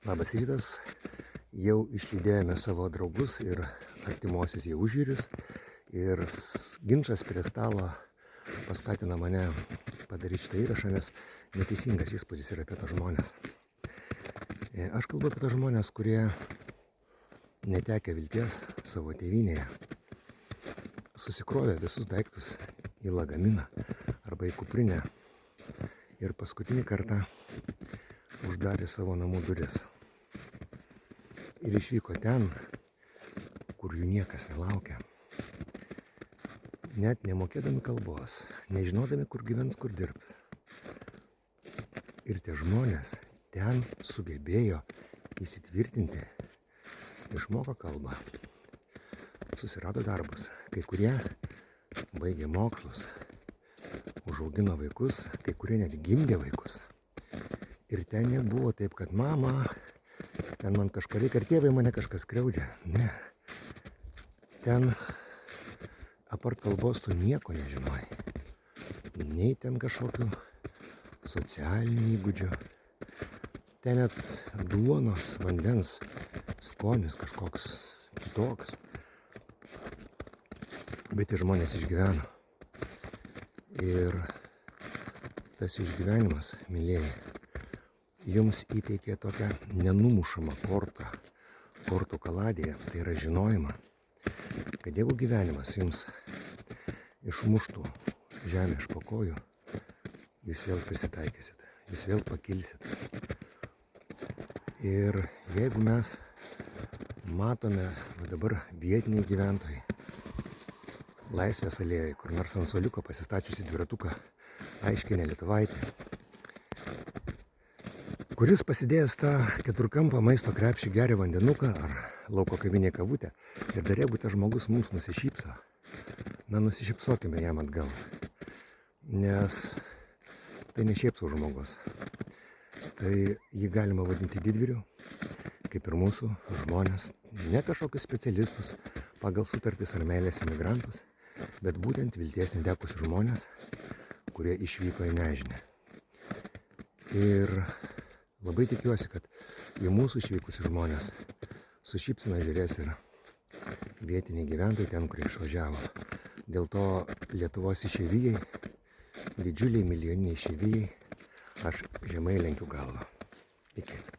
Labas rytas, jau išlydėjome savo draugus ir artimuosius į užjūrius ir ginčas prie stalo paskatina mane padaryti šitą įrašą, nes neteisingas įspūdis yra apie tos žmonės. Aš kalbu apie tos žmonės, kurie netekę vilties savo tėvynėje, susikrovė visus daiktus į lagaminą arba į kuprinę ir paskutinį kartą uždarė savo namų duris. Ir išvyko ten, kur jų niekas nelaukia. Net nemokėdami kalbos, nežinodami, kur gyvens, kur dirbs. Ir tie žmonės ten sugebėjo įsitvirtinti, išmoko kalbą, susirado darbus. Kai kurie baigė mokslus, užaugino vaikus, kai kurie net gimdė vaikus. Ir ten nebuvo taip, kad mama, ten man kažką reikia, ar tėvai mane kažkas skriaudžia. Ne. Ten apart kalbos tu nieko nežinojai. Nei ten kažkokių socialinių įgūdžių. Ten net duonos, vandens skonis kažkoks kitoks. Bet tie žmonės išgyveno. Ir tas išgyvenimas, mylėjai, jums įteikė tokią nenumušamą kortų kaladėje, tai yra žinojimą, kad jeigu gyvenimas jums išmuštų žemę iš po kojų, jūs vėl prisitaikysit, jūs vėl pakilsit. Ir jeigu mes matome dabar vietiniai gyventojai Laisvės alėjoje, kur nors ant suoliuko pasistačiusi dviratuką aiškiai Lietuvaitė, kuris pasidėjęs tą keturkampą maisto krepšį geria vandenuką ar lauko kavinėje kavutę ir dar jeigu tas žmogus mums nusišypso, nusišypsokime jam atgal, nes tai ne šiaip sau žmogus. Tai jį galima vadinti didvyriu, kaip ir mūsų žmonės, ne kažkokius specialistus pagal sutartis ar meilės imigrantus, bet būtent vilties netekusius žmonės, kurie išvyko į nežinią. Ir labai tikiuosi, kad į mūsų išvykusius žmonės su šypsena žiūrės ir vietiniai gyventojai ten, kurie išvažiavo. Dėl to Lietuvos išeivijai, didžiuliai milijoniniai išeivijai, aš žemai lenkiu galvą. Iki.